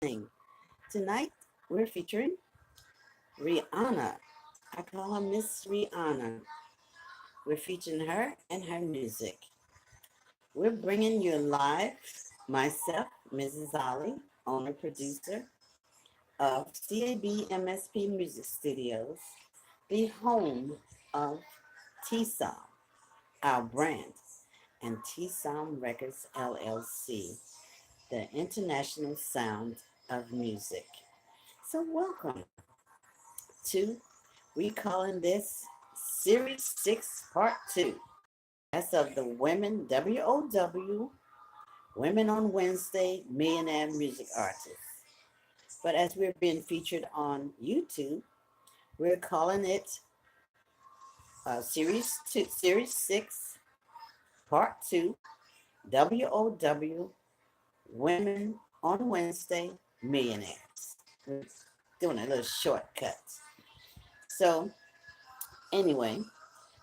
thing. Tonight, we're featuring Rihanna. I call her Miss Rihanna. We're featuring her and her music. We're bringing you live myself, Mrs. Ali, owner producer of CABMSP Music Studios, the home of T-Som, our brand, and T-Som Records LLC, the international sound of music. So welcome to, we calling this Series 6 Part 2. That's of the Women, W.O.W, Women on Wednesday Millionaire Music Artists. But as we're being featured on YouTube, we're calling it Series 6 Part 2, W.O.W, Women on Wednesday Millionaires. We're doing a little shortcut. So anyway,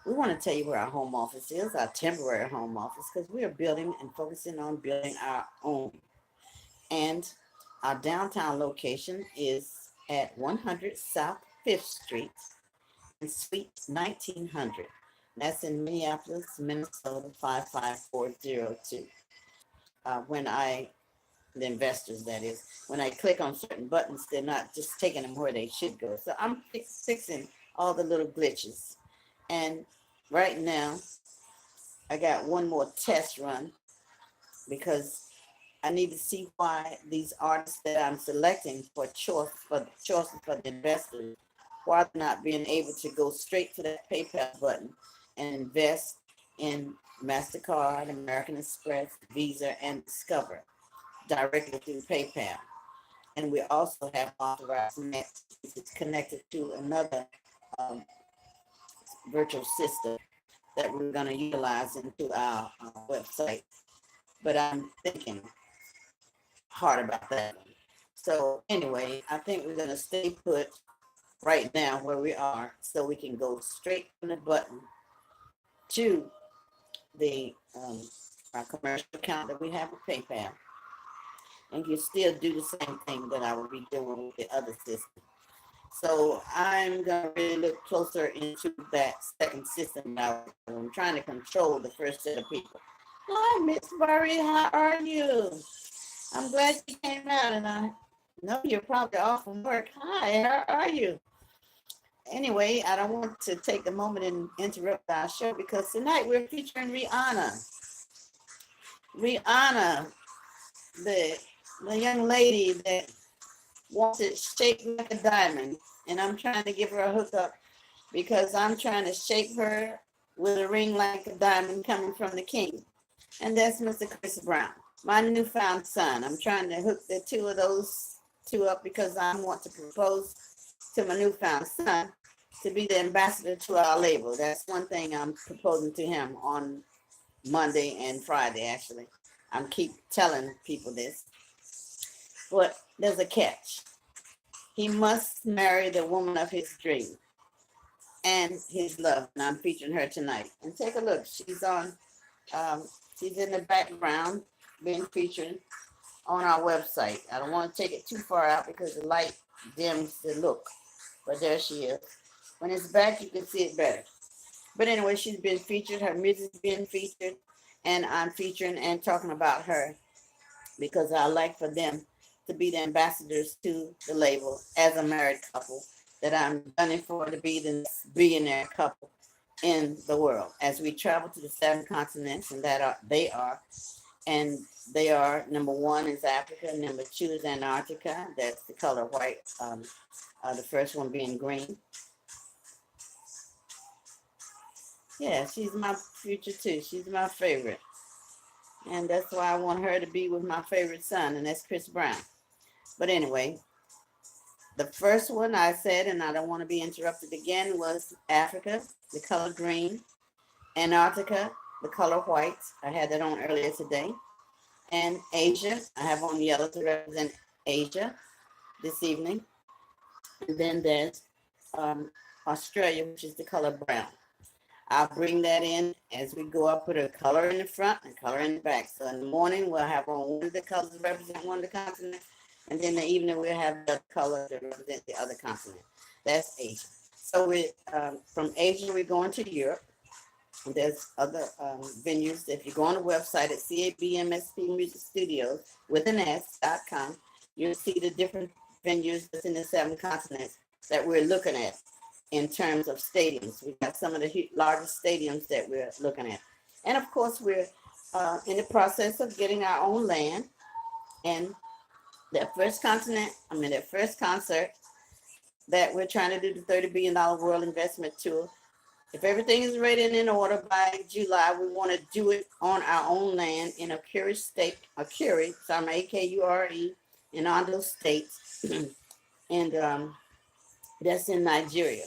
we want to tell you where our home office is, our temporary home office, because we are building and focusing on building our own. And our downtown location is at 100 South 5th Street in Suite 1900. That's in Minneapolis, Minnesota 55402. The investors, that is, when I click on certain buttons, they're not just taking them where they should go. So I'm fixing all the little glitches. And right now, I got one more test run because I need to see why these artists that I'm selecting for choices for the investors, why they're not being able to go straight to that PayPal button and invest in MasterCard, American Express, Visa, and Discover directly through PayPal. And we also have authorized net, which is connected to another um, virtual system that we're going to utilize into our website. But I'm thinking hard about that. So anyway, I think we're going to stay put right now where we are so we can go straight from the button to the our commercial account that we have with PayPal. And you still do the same thing that I will be doing with the other system. So I'm going to really look closer into that second system now. I'm trying to control the first set of people. Hi, Miss Murray, how are you? I'm glad you came out, and I know you're probably off from work. Hi, how are you? Anyway, I don't want to take the moment and interrupt our show because tonight we're featuring Rihanna. Rihanna, the young lady that wants it shaped like a diamond, and I'm trying to give her a hookup because I'm trying to shape her with a ring like a diamond coming from the king, and that's Mr. Chris Brown, my newfound son. I'm trying to hook the two of those two up because I want to propose to my newfound son to be the ambassador to our label. That's one thing I'm proposing to him on Monday and Friday, actually. I'm keep telling people this, but there's a catch. He must marry the woman of his dream and his love. And I'm featuring her tonight. And take a look. She's in the background being featured on our website. I don't want to take it too far out because the light dims the look. But there she is. When it's back, you can see it better. But anyway, she's been featured. Her music's been featured. And I'm featuring and talking about her because I like for them to be the ambassadors to the label as a married couple that I'm gunning for to be the billionaire couple in the world as we travel to the 7 continents, and and they are number one is Africa, number two is Antarctica. That's the color white. The first one being green. Yeah, she's my future too. She's my favorite, and that's why I want her to be with my favorite son, and that's Chris Brown. But anyway, the first one I said, and I don't want to be interrupted again, was Africa, the color green, Antarctica, the color white. I had that on earlier today. And Asia, I have on yellow to represent Asia this evening. And then there's Australia, which is the color brown. I'll bring that in as we go. I'll put a color in the front and color in the back. So in the morning, we'll have on one of the colors represent one of the continents. And then in the evening, we'll have the color to represent the other continent. That's Asia. So we from Asia, we're going to Europe. And there's other venues. If you go on the website at CABMSP Music Studios with an S.com, you'll see the different venues that's in the 7 continents that we're looking at in terms of stadiums. We got some of the largest stadiums that we're looking at. And of course, we're in the process of getting our own land. And that first concert that we're trying to do the $30 billion world investment tour. If everything is ready and in order by July, we want to do it on our own land in Akure State, Akure, in Ondo State, and that's in Nigeria.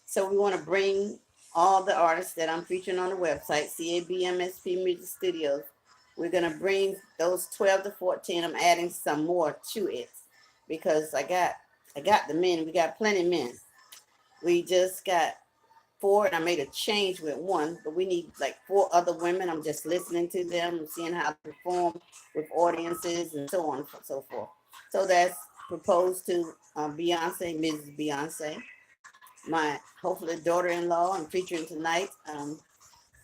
So we want to bring all the artists that I'm featuring on the website, CABMSP Music Studios. We're going to bring those 12 to 14. I'm adding some more to it because I got the men. We got plenty of men. We just got 4, and I made a change with 1, but we need like 4 other women. I'm just listening to them, seeing how they perform with audiences and so on and so forth. So that's proposed to Beyonce, Mrs. Beyonce, my hopefully daughter-in-law. I'm featuring tonight,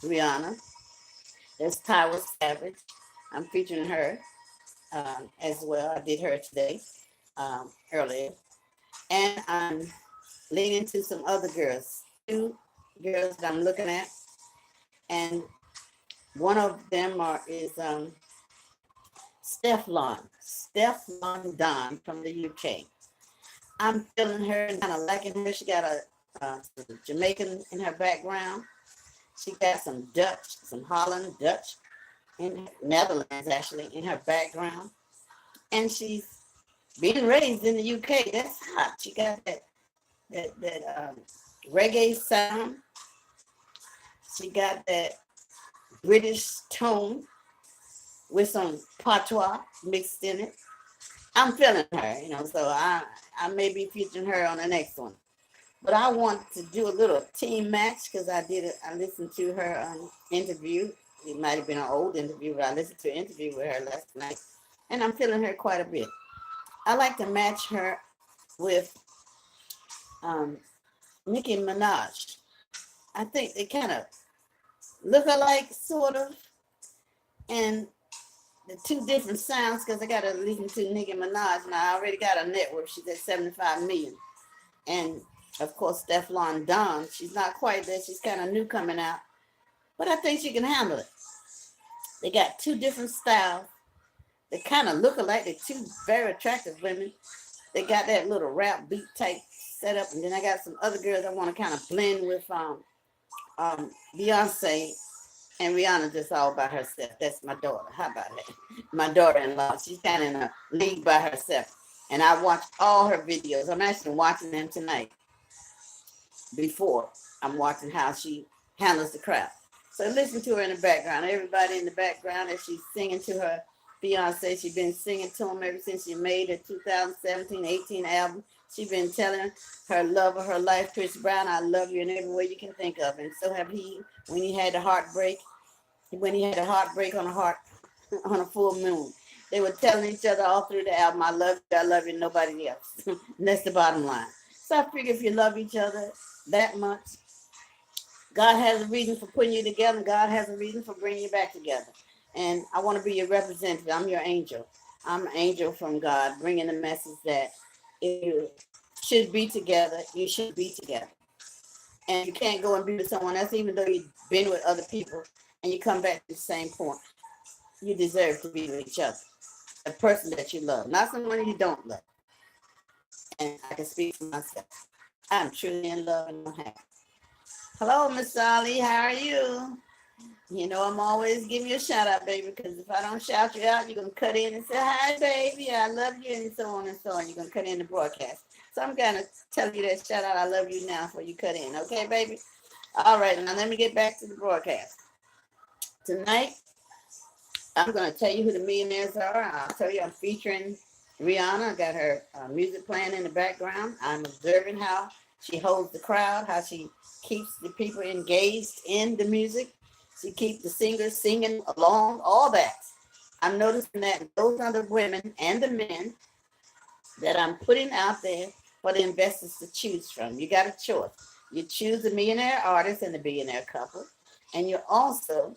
Rihanna. There's Tyra Savage. I'm featuring her as well. I did her today, earlier. And I'm leaning to some other girls. 2 girls that I'm looking at, and one of them is Stefflon Don from the UK. I'm feeling her and kind of liking her. She got a Jamaican in her background. She got some Dutch, some Holland, Dutch, in Netherlands actually in her background, and she's being raised in the UK. That's hot. She got that reggae sound. She got that British tone with some patois mixed in it. I'm feeling her, so I may be featuring her on the next one. But I want to do a little team match because I listened to her interview. It might have been an old interview, but I listened to an interview with her last night. And I'm feeling her quite a bit. I like to match her with Nicki Minaj. I think they kind of look alike, sort of, and the 2 different sounds, because I got to listen to Nicki Minaj, and I already got a network. She's at 75 million. And, of course, Stefflon Don, she's not quite there. She's kind of new coming out, but I think she can handle it. They got 2 different styles. They kind of look alike. They're 2 very attractive women. They got that little rap beat type setup, and then I got some other girls I want to kind of blend with Beyonce and Rihanna just all by herself. That's my daughter. How about that? My daughter-in-law. She's kind of in a league by herself. And I watch all her videos. I'm actually watching them tonight. Before I'm watching how she handles the crowd. So listen to her in the background. Everybody in the background as she's singing to her Beyonce. She's been singing to him ever since she made her 2017-18 album. She's been telling her love of her life, Chris Brown, I love you in every way you can think of. And so have he, when he had a heartbreak on a full moon. They were telling each other all through the album, I love you, nobody else. And that's the bottom line. So I figure if you love each other that much, God has a reason for putting you together. God has a reason for bringing you back together. And I want to be your representative. I'm your angel. I'm an angel from God, bringing the message that if you should be together, you should be together. And you can't go and be with someone else, even though you've been with other people, and you come back to the same point. You deserve to be with each other. The person that you love, not someone you don't love. And I can speak for myself. I'm truly in love and I'm happy. Hello, Miss Sally. How are you? I'm always giving you a shout out, baby, because if I don't shout you out, you're going to cut in and say, hi, baby, I love you, and so on and so on. You're going to cut in the broadcast. So I'm going to tell you that shout out, I love you now before you cut in. Okay, baby? All right, now let me get back to the broadcast. Tonight, I'm going to tell you who the millionaires are. I'll tell you I'm featuring Rihanna. I got her music playing in the background. I'm observing how she holds the crowd, how she keeps the people engaged in the music. She keeps the singers singing along, all that. I'm noticing that those are the women and the men that I'm putting out there for the investors to choose from. You got a choice. You choose the millionaire artist and the billionaire couple, and you also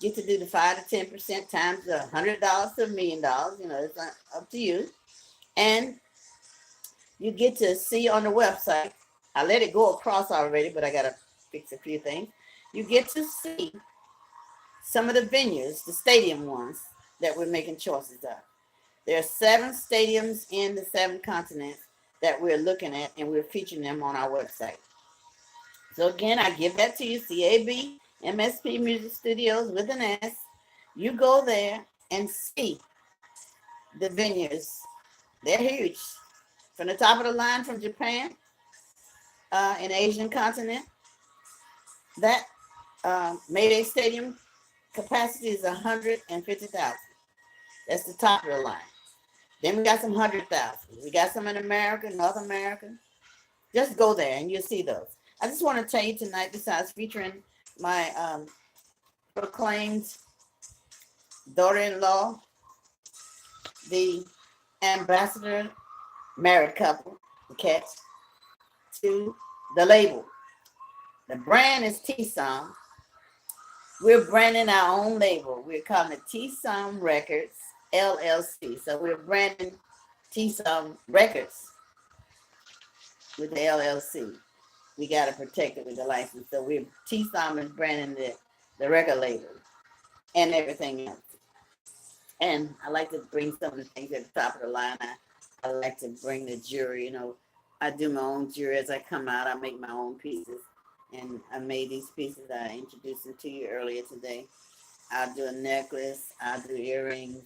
get to do the 5 to 10% times $100 to $1 million. You know, it's up to you. And you get to see on the website. I let it go across already, but I gotta fix a few things. You get to see some of the venues, the stadium ones that we're making choices of. There are 7 stadiums in the 7 continents that we're looking at, and we're featuring them on our website. So again, I give that to you, CAB MSP Music Studios with an S. You go there and see the venues. They're huge. From the top of the line from Japan, in the Asian continent, that Mayday Stadium capacity is 150,000. That's the top of the line. Then we got some 100,000. We got some in America, North America. Just go there and you'll see those. I just want to tell you tonight, besides featuring my proclaimed daughter-in-law, the ambassador married couple, okay, to the label. The brand is T-Som. We're branding our own label. We're calling it T-Som Records, LLC. So we're branding T-Som Records with the LLC. We got to protect it with the license. So we're T-Som is branding the record label and everything else. And I like to bring some of the things at the top of the line. I like to bring the jewelry. You know, I do my own jewelry as I come out. I make my own pieces. And I made these pieces. I introduced them to you earlier today. I'll do a necklace. I'll do earrings.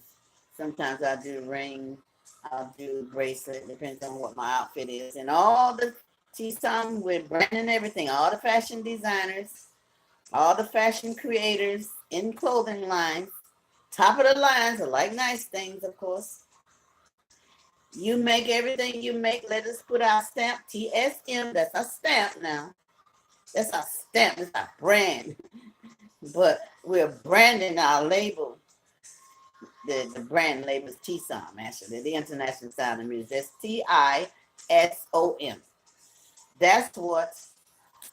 Sometimes I'll do a ring. I'll do a bracelet. Depends on what my outfit is. And all the T-Som with branding everything. All the fashion designers, all the fashion creators in clothing lines. Top of the lines are like nice things, of course. You make everything you make. Let us put our stamp, TSM. That's our stamp now. That's our stamp. It's our brand. But we're branding our label. The brand label is T-Som, actually. The International Sound of Music. That's TISOM. That's what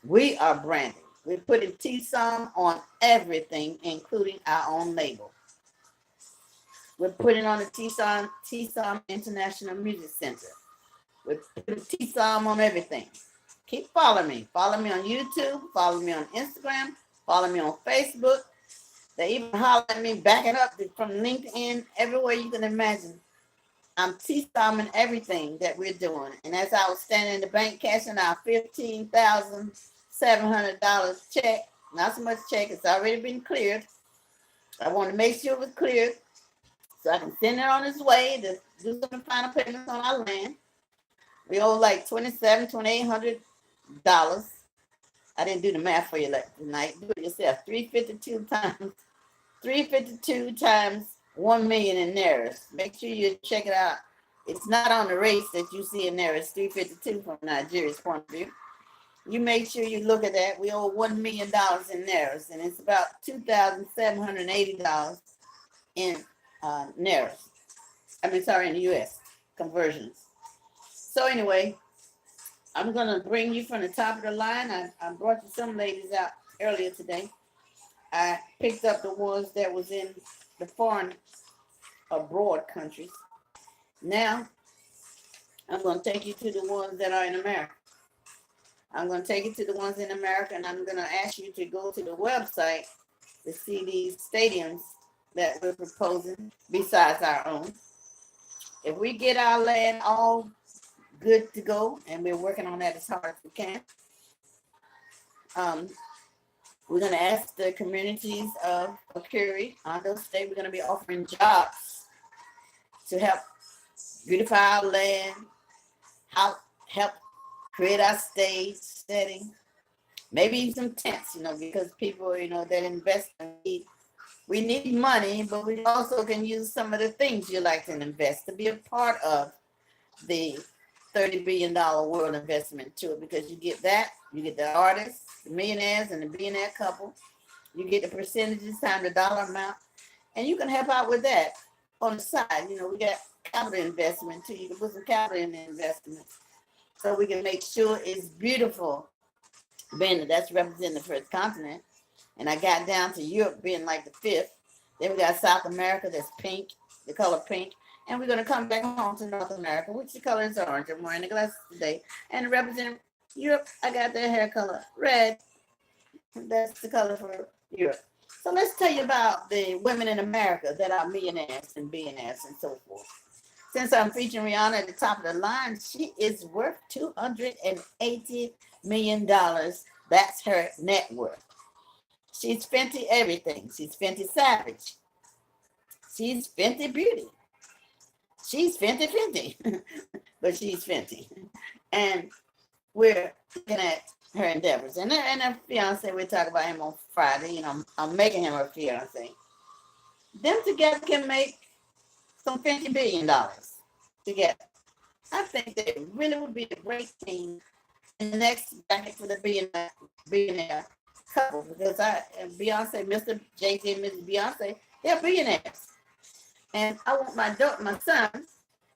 we are branding. We're putting T-Som on everything, including our own label. We're putting on the T-Som International Music Center. We're putting T-Som on everything. Keep following me. Follow me on YouTube. Follow me on Instagram. Follow me on Facebook. They even holler at me, backing up from LinkedIn, everywhere you can imagine. I'm T-Som in everything that we're doing. And as I was standing in the bank cashing our $15,700 check, not so much check, it's already been cleared. I want to make sure it was cleared so I can send it on its way to do some final payments on our land. We owe like $2,800. I didn't do the math for you tonight. Do it yourself. 352 times 1 million in Nairas. Make sure you check it out. It's not on the rates that you see in there. It's 352 from Nigeria's point of view. You make sure you look at that. We owe $1 million in Nairas, and it's about $2,780 in Nairas. In the U.S. conversions. So anyway, I'm going to bring you from the top of the line. I brought you some ladies out earlier today. I picked up the ones that was in the foreign abroad countries. Now, I'm going to take you to the ones that are in America. I'm going to take you to the ones in America, and I'm going to ask you to go to the website to see these stadiums that we're proposing besides our own. If we get our land all good to go, and we're working on that as hard as we can, we're going to ask the communities of Curry, Ondo State, we're going to be offering jobs to help beautify our land, help create our stage setting, maybe some tents, because people, that invest we need money, but we also can use some of the things you like to invest to be a part of the $30 billion world investment tour, because you get that, you get the artists, the millionaires, and the billionaire couple. You get the percentages times the dollar amount, and you can help out with that on the side. We got capital investment too. You can put some capital in the investment so we can make sure it's beautiful. Being that's representing the first continent. And I got down to Europe being like the fifth. Then we got South America that's pink, the color pink. And we're going to come back home to North America, which the color is orange. I'm wearing the glasses today. And representing Europe, I got their hair color red. That's the color for Europe. So let's tell you about the women in America that are millionaires and billionaires and so forth. Since I'm featuring Rihanna at the top of the line, she is worth $280 million. That's her net worth. She's Fenty everything. She's Fenty Savage. She's Fenty Beauty. She's Fenty. But she's Fenty. And we're looking at her endeavors. And her fiance, we'll talk about him on Friday. You know, I'm making him her fiance. Them together can make some $50 billion together. I think they really would be a great team in the next bracket for the billionaire couple, because Beyonce, Mr. Jay-Z and Mrs. Beyonce, they're billionaires. And I want my son,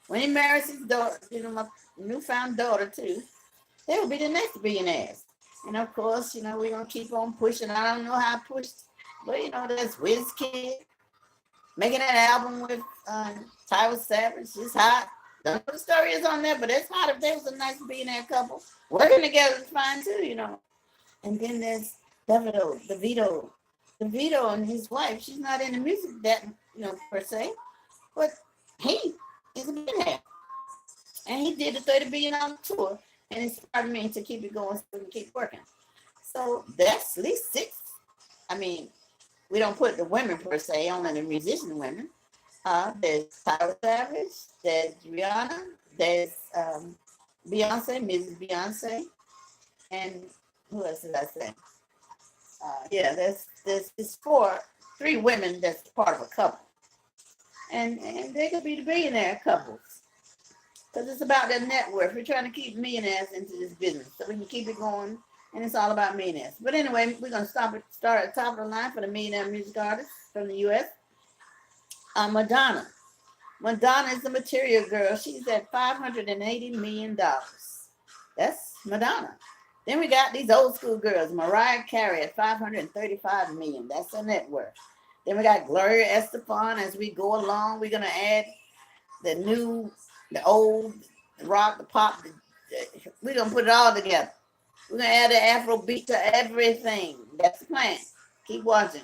when he marries his daughter, my newfound daughter too, they will be the next billionaires. And of course, we're going to keep on pushing. I don't know how I pushed, but there's WizKid making that album with Tyler Savage. It's hot. Don't know what the story is on there, but it's hot. If there was a nice billionaire couple working together, it's fine too, And then there's DeVito and his wife. She's not in the music that, per se, but he is a billionaire. And he did the $30 billion tour and inspired me to keep it going so we can keep working. So that's at least 6. I mean, we don't put the women per se, only the musician women. There's Tyler Savage, there's Rihanna, there's Beyonce, Mrs. Beyonce, and who else did I say? There's 3 women that's part of a couple. And they could be the billionaire couples. Because it's about their net worth. We're trying to keep millionaires into this business so we can keep it going. And it's all about millionaires. But anyway, we're going to start at the top of the line for the millionaire music artists from the U.S. Madonna. Madonna is the material girl. She's at $580 million. That's Madonna. Then we got these old school girls. Mariah Carey at $535 million. That's her net worth. Then we got Gloria Estefan. As we go along, we're going to add the old, the rock, the pop. We're going to put it all together. We're going to add the Afro beat to everything. That's the plan. Keep watching.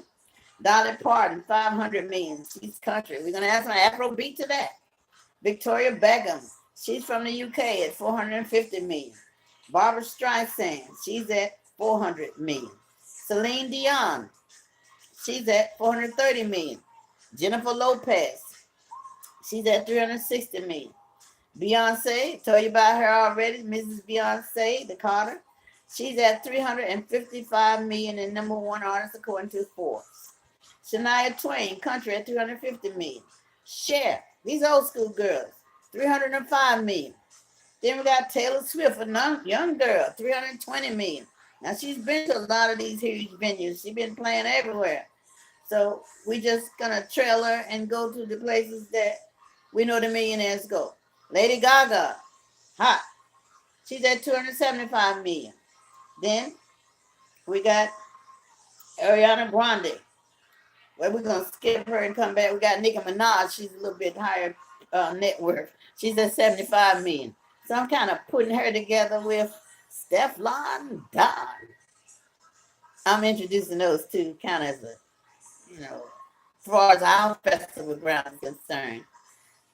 Dolly Parton, $500 million. She's country. We're going to add some Afro beat to that. Victoria Beckham. She's from the UK at $450 million. Barbara Streisand. She's at $400 million. Celine Dion. She's at $430 million. Jennifer Lopez. She's at $360 million. Beyonce, told you about her already, Mrs. Beyonce, the Carter. She's at $355 million and number 1 artist according to Forbes. Shania Twain, country at $350 million. Cher, these old school girls, $305 million. Then we got Taylor Swift, a young girl, $320 million. Now she's been to a lot of these huge venues. She's been playing everywhere. So we just gonna trail her and go to the places that we know the millionaires go. Lady Gaga, hot. She's at $275 million. Then we got Ariana Grande. Well, we're going to skip her and come back. We got Nicki Minaj. She's a little bit higher net worth. She's at $75 million. So I'm kind of putting her together with Stefflon Don. I'm introducing those two kind of as a, as far as our festival ground is concerned.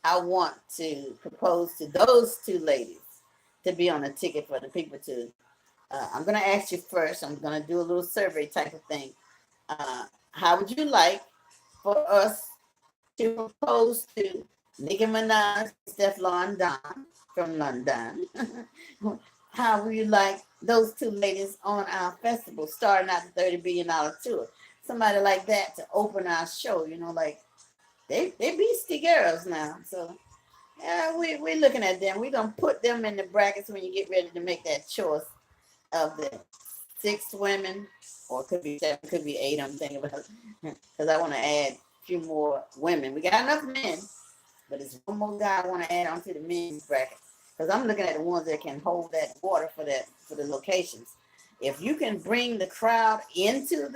I want to propose to those 2 ladies to be on a ticket for the people to. I'm going to ask you first. I'm going to do a little survey type of thing. How would you like for us to propose to Nicki Minaj, Stefflon Don from London? How would you like those 2 ladies on our festival starting out the $30 billion tour? Somebody like that to open our show, like they beastie girls now. So yeah, we're looking at them. We're going to put them in the brackets when you get ready to make that choice of the 6 women, or it could be 7, could be 8, I'm thinking about, because I want to add a few more women. We got enough men, But there's one more guy I want to add onto the men's bracket because I'm looking at the ones that can hold that water for the locations. If you can bring the crowd into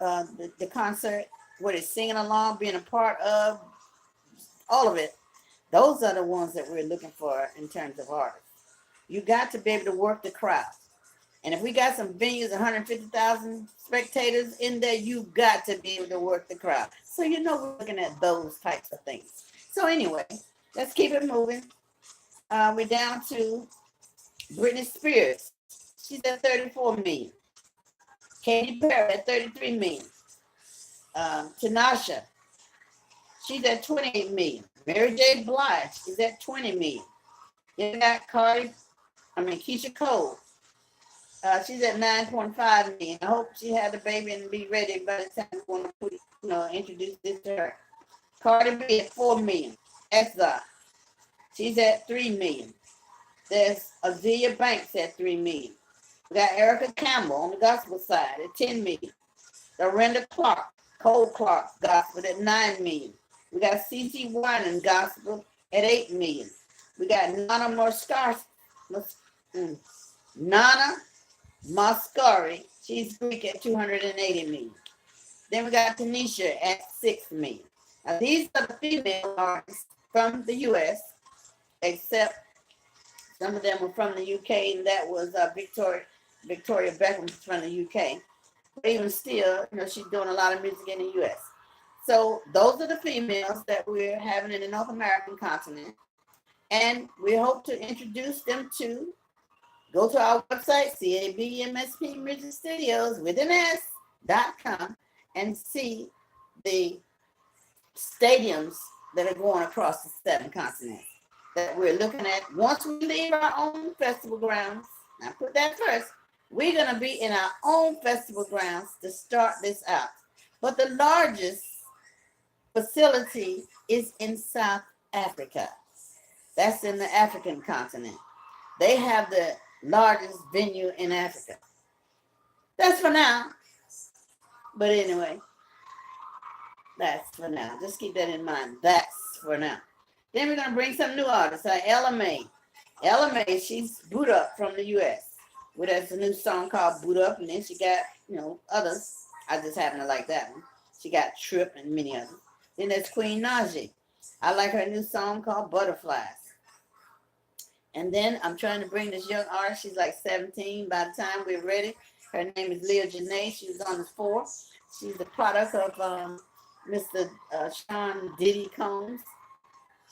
the concert where they're singing along, being a part of all of it, those are the ones that we're looking for in terms of artists. You got to be able to work the crowd. And if we got some venues, 150,000 spectators in there, you got to be able to work the crowd. So we're looking at those types of things. So anyway, let's keep it moving. We're down to Britney Spears. She's at 34 million. Katy Perry at 33 million. Tinashe, she's at 28 million. Mary J. Blige is at 20 million. You got Keisha Cole. She's at 9.5 million. I hope she had the baby and be ready by the time we want to introduce this to her. Cardi B at 4 million. Exile. She's at 3 million. There's Azealia Banks at 3 million. We got Erica Campbell on the gospel side at 10 million. Dorinda Clark, Cole Clark gospel at 9 million. We got CeCe Winans gospel at 8 million. We got Nana Mascari, she's Greek at 280 million. Then we got Tanisha at 6 million. Now these are the female artists from the U.S., except some of them were from the UK, and that was Victoria Beckham from the UK. But even still, she's doing a lot of music in the U.S. So those are the females that we're having in the North American continent. And we hope to introduce them to go to our website, CABMSP Music Studios with an S.com, and see the stadiums that are going across the 7 continents that we're looking at. Once we leave our own festival grounds, now put that first, we're going to be in our own festival grounds to start this out. But the largest facility is in South Africa. That's in the African continent. They have the largest venue in Africa. That's for now. But anyway, that's for now. Just keep that in mind. That's for now. Then we're going to bring some new artists. Ella Mai. Ella Mai, she's Boot Up from the U.S. Well, there's a new song called Boot Up, and then she got, others. I just happen to like that one. She got Trip and many others. Then there's Queen Najee. I like her new song called Butterflies. And then I'm trying to bring this young artist. She's like 17 by the time we're ready. Her name is Leah Janae. She was on the 4. She's the product of Mr. Sean Diddy Combs.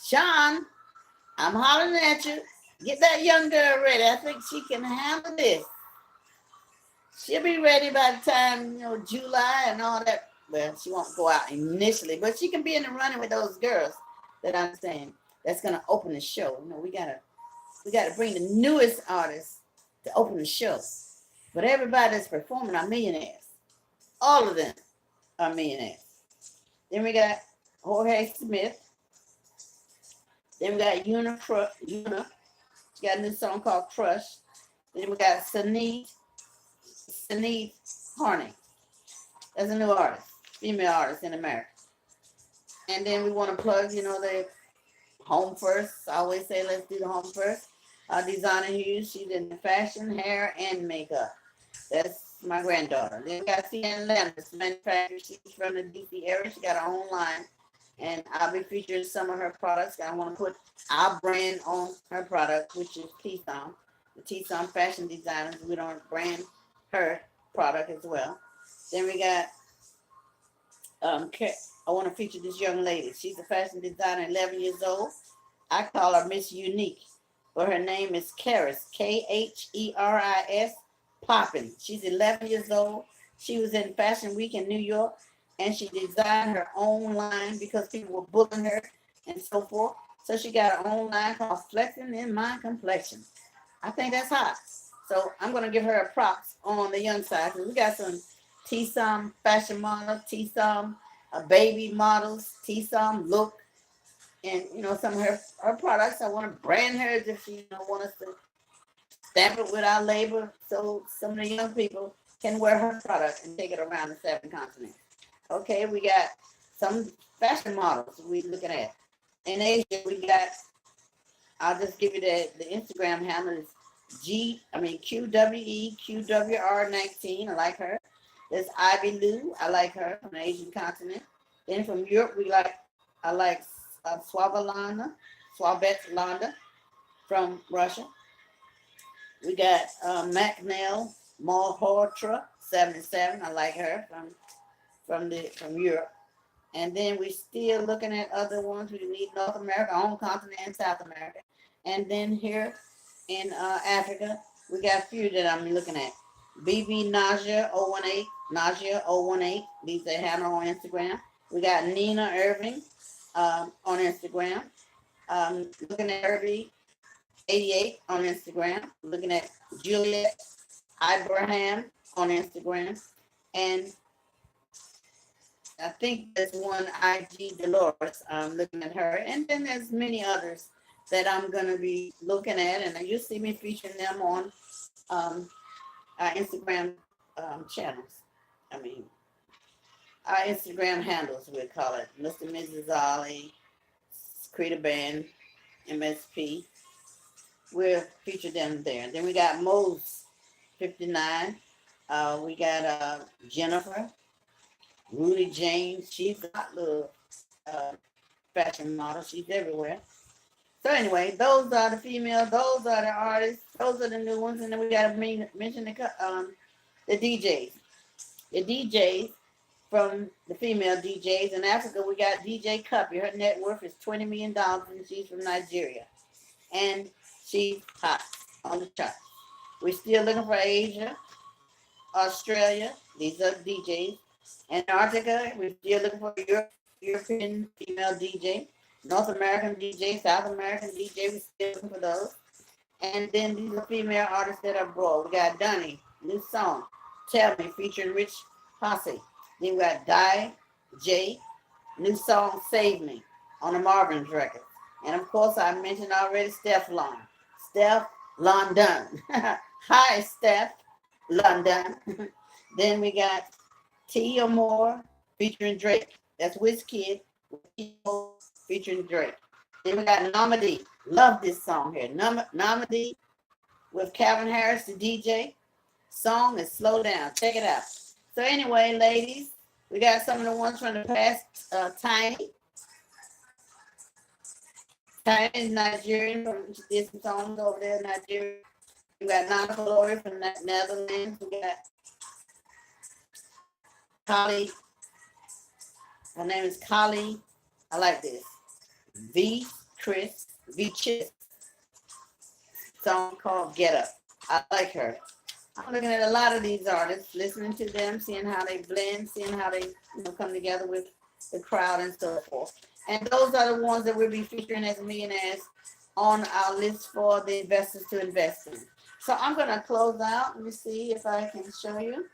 Sean, I'm hollering at you. Get that young girl ready. I think she can handle this. She'll be ready by the time, July and all that. Well, she won't go out initially, but she can be in the running with those girls that I'm saying. That's going to open the show. We got to bring the newest artists to open the show. But everybody that's performing are millionaires. All of them are millionaires. Then we got Jorge Smith. Then we got Una. She got a new song called Crush. Then we got Sinead Harney. That's a new artist, female artist in America. And then we want to plug, the Home First. I always say, let's do the Home First. Designer Hughes, she's in fashion, hair, and makeup. That's my granddaughter. Then we got Sienna Landis, manufacturer. She's from the DC area. She got her own line. And I'll be featuring some of her products. I want to put our brand on her product, which is T-Som. The T-Som fashion designers. We don't brand her product as well. Then we got, I want to feature this young lady. She's a fashion designer, 11 years old. I call her Miss Unique, but her name is Karis, Kheris Poppin. She's 11 years old. She was in Fashion Week in New York, and she designed her own line because people were booking her and so forth. So she got her own line called Flexing in My Complexion. I think that's hot. So I'm going to give her a props on the young side. We got some T-Som fashion models, T-Som baby models, T-Som look, and, some of her products. I want to brand her if she want us to stamp it with our labor so some of the young people can wear her product and take it around the 7 continents. Okay, we got some fashion models we're looking at. In Asia, we got, I'll just give you the Instagram handle is QWEQWR19. I like her. There's Ivy Lou. I like her from the Asian continent. Then from Europe, I like Swabetlana from Russia. We got Macnell Malhotra 77. I like her from Europe. And then we're still looking at other ones. We need North America, home continent, and South America. And then here in Africa, we got a few that I'm looking at. BB Naja 018, Naja 018. These are handle on Instagram. We got Nina Irving on Instagram. Looking at Irving 88 on Instagram. Looking at Juliet Ibrahim on Instagram. And I think there's one IG Dolores. I'm looking at her. And then there's many others that I'm going to be looking at. And you'll see me featuring them on our Instagram channels. I mean, our Instagram handles, we'll call it. Mr. and Mrs. Ollie, Creator Band, MSP. We'll feature them there. Then we got Mose 59. We got Jennifer. Rudy James, she's got the fashion model. She's everywhere. So anyway, those are the females. Those are the artists. Those are the new ones. And then we got to mention the DJs. The DJs from the female DJs. In Africa, we got DJ Cuppy. Her net worth is $20 million, and she's from Nigeria. And she's hot on the chart. We're still looking for Asia, Australia. These are DJs. Antarctica, we're still looking for European female DJ, North American DJ, South American DJ, we're still looking for those. And then these are female artists that are abroad. We got Donnie, new song, Tell Me, featuring Rich Posse. Then we got Di J, new song, Save Me, on the Marvin's record. And of course, I mentioned already Steph London. Hi, Steph London. Then we got T or More featuring Drake. That's Wizkid featuring Drake. Then we got Nomady. Love this song here. Nomady with Calvin Harris, the DJ. Song is Slow Down. Check it out. So anyway, ladies, we got some of the ones from the past. Tiny. Tiny is Nigerian. She did some songs over there in Nigeria. We got Nana Glory from the Netherlands. We got Kali. Her name is Kali. I like this. V Chris. Song called Get Up. I like her. I'm looking at a lot of these artists, listening to them, seeing how they blend, seeing how they come together with the crowd and so forth. And those are the ones that we'll be featuring as millionaires on our list for the investors to invest in. So I'm going to close out. Let me see if I can show you.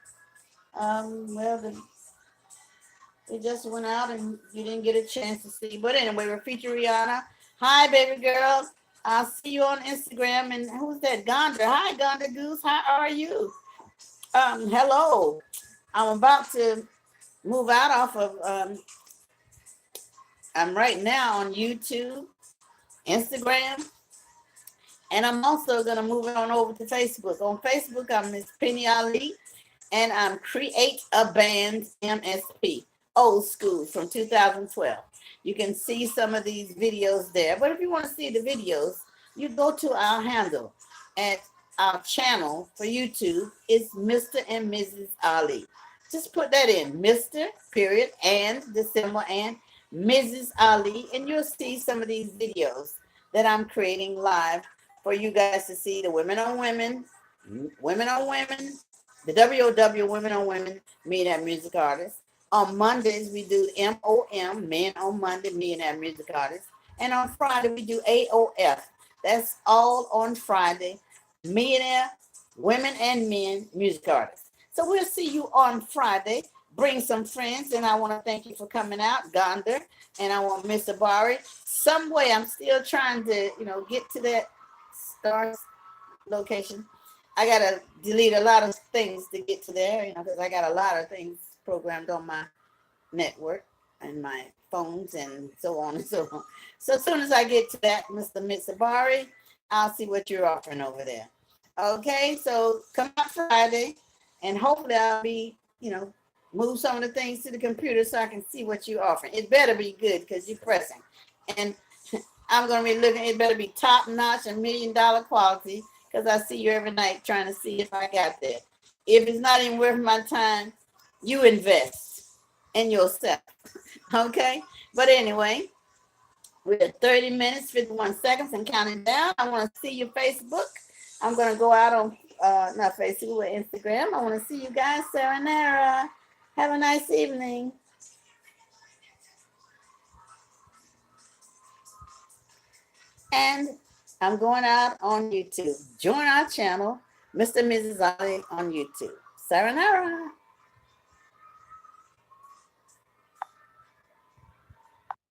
It just went out and you didn't get a chance to see. But anyway, we're featuring Rihanna. Hi, baby girl. I'll see you on Instagram. And who's that? Gonda. Hi, Gonda Goose. How are you? Hello. I'm about to move out off of, I'm right now on YouTube, Instagram, and I'm also going to move it on over to Facebook. On Facebook, I'm Miss Penny Ali, and I'm Create a Band MSP, old school from 2012. You can see some of these videos there, but if you want to see the videos, you go to our handle at our channel for YouTube. It's Mr. and Mrs. Ali. Just put that in, Mr. period and the symbol and Mrs. Ali, and you'll see some of these videos that I'm creating live for you guys to see. The women on women, the W.O.W. women on women, millionaire music artists. On Mondays, we do MOM, men on Monday, millionaire music artists. And on Friday, we do AOF. That's all on Friday, millionaire women and men music artists. So we'll see you on Friday. Bring some friends, and I want to thank you for coming out, Gondar, and I want Mr. Bari. Some way, I'm still trying to, get to that star location. I got to delete a lot of things to get to there, because I got a lot of things programmed on my network and my phones and so on and so on. So as soon as I get to that, Mr. Mitsubari, I'll see what you're offering over there. Okay, so come out Friday, and hopefully I'll be, move some of the things to the computer so I can see what you're offering. It better be good because you're pressing. And I'm going to be looking, it better be top notch and $1,000,000 quality because I see you every night trying to see if I got that. If it's not even worth my time, you invest in yourself. Okay? But anyway, we're at 30 minutes, 51 seconds and counting down. I want to see your Facebook. I'm going to go out on, not Facebook, but Instagram. I want to see you guys, Sarah Nara. Have a nice evening. And I'm going out on YouTube. Join our channel, Mr. and Mrs. Ali on YouTube. Sayonara.